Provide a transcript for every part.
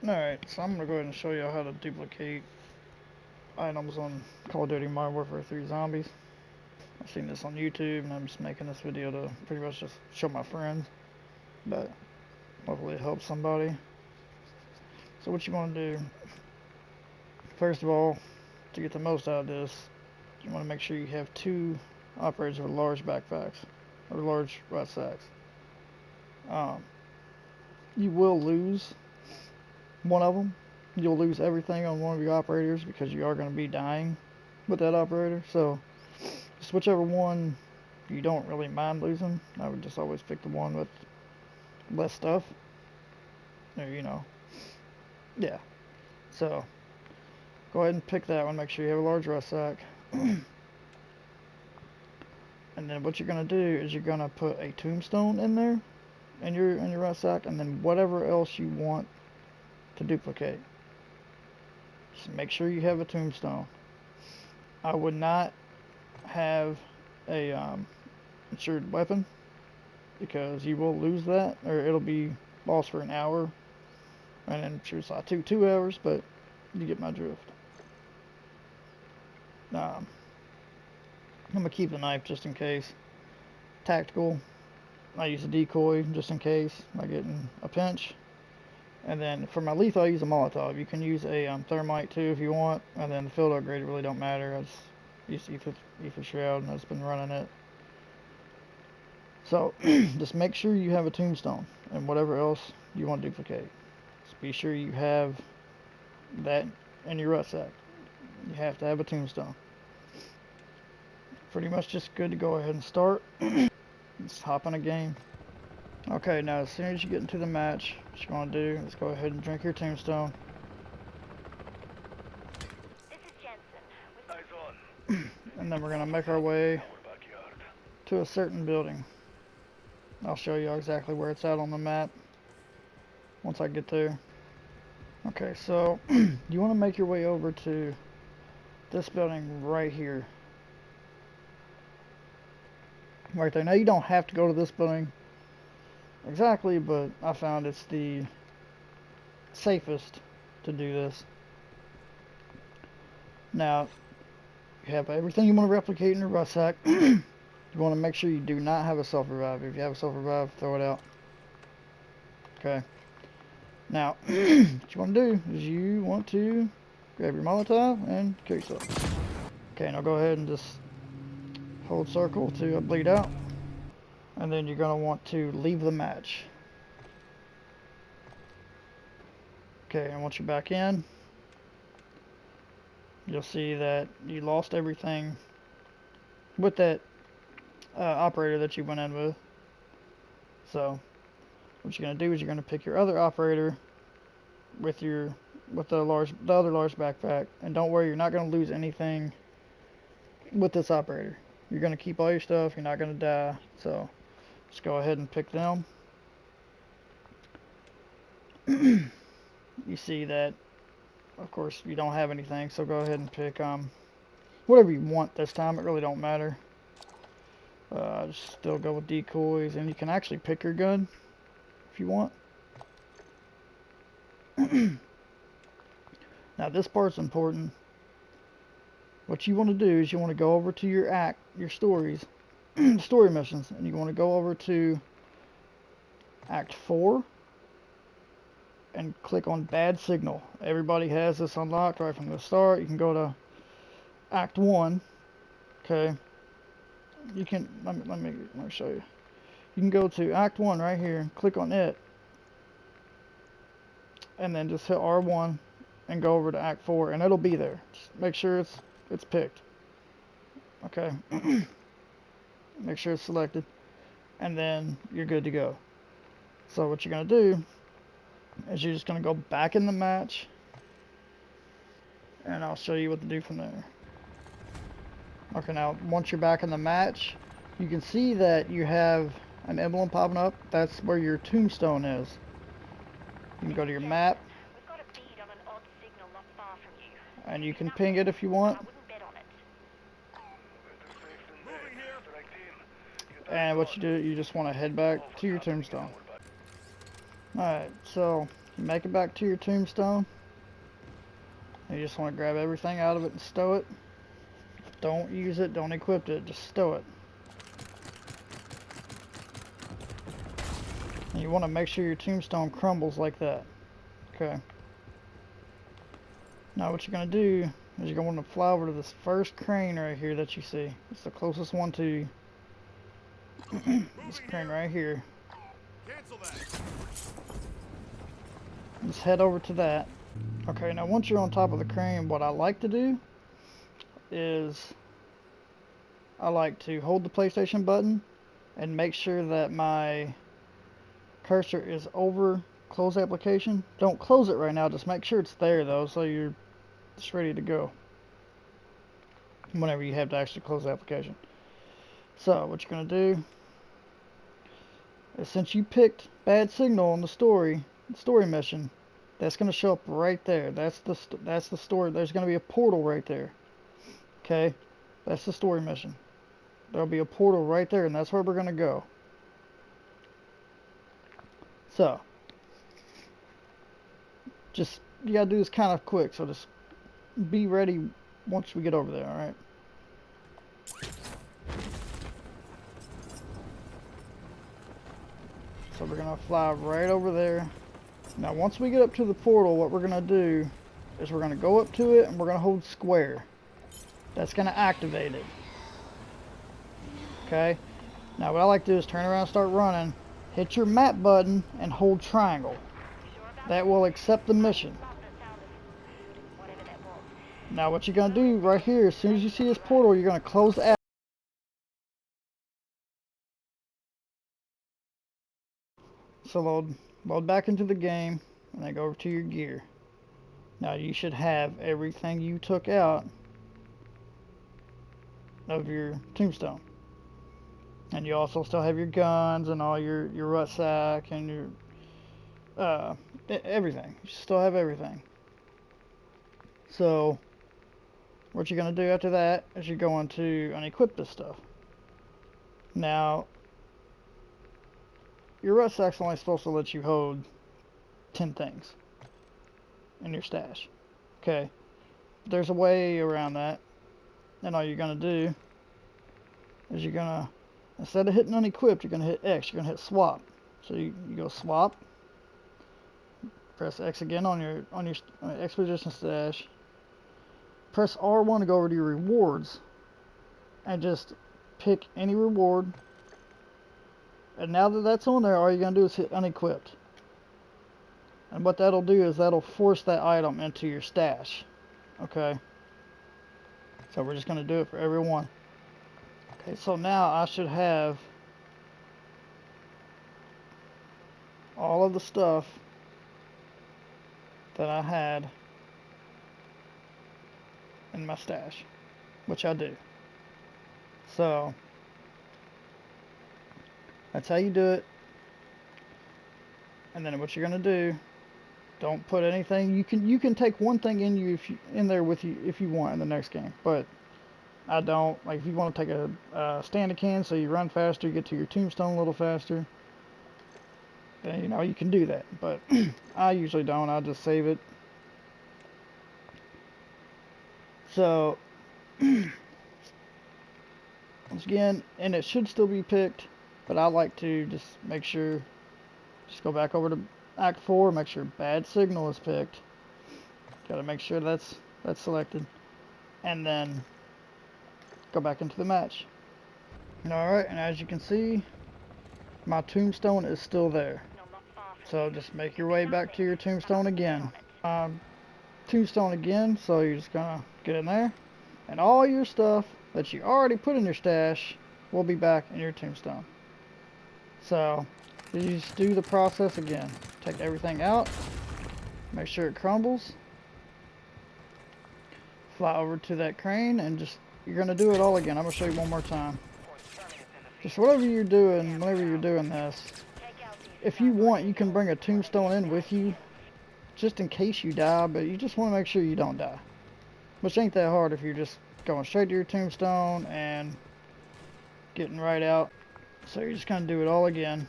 Alright, so I'm going to go ahead and show you how to duplicate items on Call of Duty Modern Warfare 3 Zombies. I've seen this on YouTube and I'm just making this video to pretty much just show my friends, but hopefully it helps somebody. So what you want to do, first of all, to get the most out of this, you want to make sure you have two operators with large backpacks, or large rucksacks. You will lose one of them. You'll lose everything on one of your operators because you are going to be dying with that operator. So just whichever one you don't really mind losing, I would just always pick the one with less stuff. Or, you know, yeah. So go ahead and pick that one. Make sure you have a large rucksack. And then what you're going to do is you're going to put a tombstone in there in your rucksack, and then whatever else you want to duplicate. Just make sure you have a tombstone. I would not have a insured weapon because you will lose that, or it'll be lost for an hour, and then sure it's like 2 hours, but you get my drift. I'm gonna keep the knife just in case. Tactical. I use a decoy just in case I get in a pinch. And then for my lethal, I use a Molotov. You can use a thermite too if you want. And then the field upgrade really don't matter. I just use Ether Shroud and I've been running it. So just make sure you have a tombstone and whatever else you want to duplicate. Just be sure you have that in your rucksack. You have to have a tombstone. Pretty much just good to go ahead and start. Let's hop in a game. Okay, now as soon as you get into the match, what you want to do is go ahead and drink your tombstone. This is Jensen. And then we're going to make our way to a certain building. I'll show you exactly where it's at on the map once I get there. Okay, so you want to make your way over to this building right here. Right there. Now you don't have to go to this building exactly, but I found it's the safest to do this. Now you have everything you want to replicate in your rucksack. You want to make sure you do not have a self-revive. If you have a self-revive, throw it out. Okay. Now what you want to do is you want to grab your Molotov and kill yourself. Okay, now go ahead and just hold circle to bleed out, and then you're going to want to leave the match. Okay, and once you're back in, you'll see that you lost everything with that operator that you went in with. So what you're going to do is you're going to pick your other operator with the other large backpack, and don't worry, you're not going to lose anything with this operator. You're going to keep all your stuff, you're not going to die, so just go ahead and pick them. You see that, of course, you don't have anything, so go ahead and pick whatever you want this time. It really don't matter. Just still go with decoys, and you can actually pick your gun if you want. Now this part's important. What you want to do is you want to go over to your stories, story missions, and you want to go over to Act 4 and click on Bad Signal. Everybody has this unlocked right from the start. You can go to Act 1. Okay. You can let me show you. You can go to Act 1 right here, click on it, and then just hit R1 and go over to Act 4, and it'll be there. Just make sure it's picked. Okay. Make sure it's selected, and then you're good to go. So what you're going to do is you're just going to go back in the match, and I'll show you what to do from there. Okay, now once you're back in the match, you can see that you have an emblem popping up. That's where your tombstone is. You can go to your map, and you can ping it if you want. And what you do, you just want to head back to your tombstone. Alright, so make it back to your tombstone. You just want to grab everything out of it and stow it. Don't use it, don't equip it, just stow it. And you want to make sure your tombstone crumbles like that. Okay. Now what you're going to do is you're going to want to fly over to this first crane right here that you see. It's the closest one to you. This crane right here. Cancel that. Just head over to that. Okay, now once you're on top of the crane, what I like to do is I like to hold the PlayStation button and make sure that my cursor is over close application. Don't close it right now, just make sure it's there though, so you're just ready to go whenever you have to actually close the application. So what you're going to do is, since you picked bad signal on the story mission, that's going to show up right there. That's the story. There's going to be a portal right there. Okay, that's the story mission. There'll be a portal right there, and that's where we're going to go. So just, you got to do this kind of quick, so just be ready once we get over there, alright? So we're going to fly right over there. Now once we get up to the portal, what we're going to do is we're going to go up to it and we're going to hold square. That's going to activate it. Okay? Now what I like to do is turn around and start running. Hit your map button and hold triangle. That will accept the mission. Now what you're going to do right here, as soon as you see this portal, you're going to close the app. So load back into the game and then go over to your gear. Now you should have everything you took out of your tombstone. And you also still have your guns and all your rucksack and your everything. You still have everything. So what you're going to do after that is you're going to unequip this stuff. Now your rucksack's only supposed to let you hold 10 things in your stash. Okay, there's a way around that, and all you're going to do is you're going to, instead of hitting unequipped, you're going to hit X. You're going to hit swap. So you go swap, press X again on your expedition stash, press R1 to go over to your rewards, and just pick any reward. And now that that's on there, all you're going to do is hit unequipped. And what that'll do is that'll force that item into your stash. Okay. So we're just going to do it for everyone. Okay, so now I should have all of the stuff that I had in my stash, which I do. So that's how you do it. And then what you're gonna do, don't put anything. You can take one thing in there with you if you want in the next game, but I don't. Like if you want to take a stand can so you run faster, you get to your tombstone a little faster, then you can do that. But I usually don't. I just save it. So once again, and it should still be picked. But I like to just make sure, just go back over to Act 4, make sure bad signal is picked. Gotta make sure that's selected. And then go back into the match. Alright, and as you can see, my tombstone is still there. So just make your way back to your tombstone again. Tombstone again, so you're just gonna get in there. And all your stuff that you already put in your stash will be back in your tombstone. So you just do the process again. Take everything out, make sure it crumbles, fly over to that crane, and you're gonna do it all again. I'm gonna show you one more time. Just whatever you're doing, whenever you're doing this, if you want, you can bring a tombstone in with you, just in case you die. But you just want to make sure you don't die, which ain't that hard if you're just going straight to your tombstone and getting right out. So you're just going to do it all again.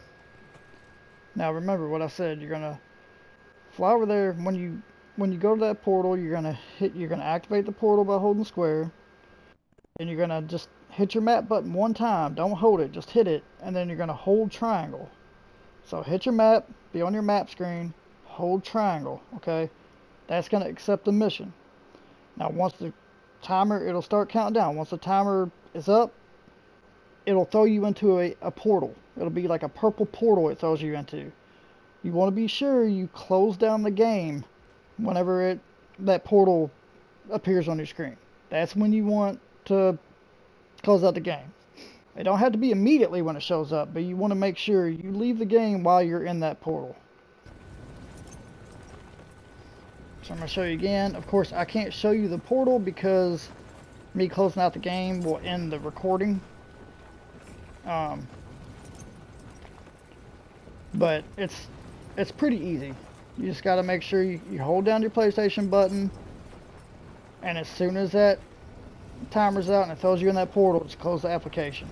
Now remember what I said, you're going to fly over there. When you go to that portal, you're gonna activate the portal by holding square, and you're gonna just hit your map button one time. Don't hold it, just hit it, and then you're gonna hold triangle. So hit your map, be on your map screen, hold triangle, okay? That's gonna accept the mission. Now once the timer, it'll start counting down. Once the timer is up, it'll throw you into a portal. It'll be like a purple portal it throws you into. You want to be sure you close down the game whenever that portal appears on your screen. That's when you want to close out the game. It don't have to be immediately when it shows up, but you want to make sure you leave the game while you're in that portal. So I'm going to show you again. Of course, I can't show you the portal because me closing out the game will end the recording. But it's pretty easy. You just got to make sure you hold down your PlayStation button, and as soon as that timer's out and it throws you in that portal, just close the application.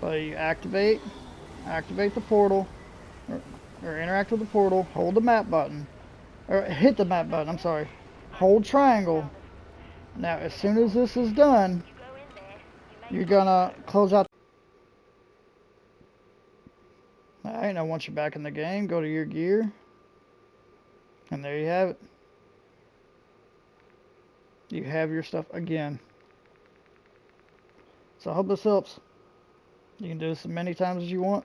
So you activate the portal, or interact with the portal, hold the map button, or hit the map button, I'm sorry. Hold triangle. Now as soon as this is done, you're gonna close out. Alright, now once you're back in the game, go to your gear, and there you have it. You have your stuff again. So I hope this helps. You can do this as many times as you want.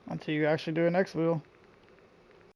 Until you actually do a next wheel.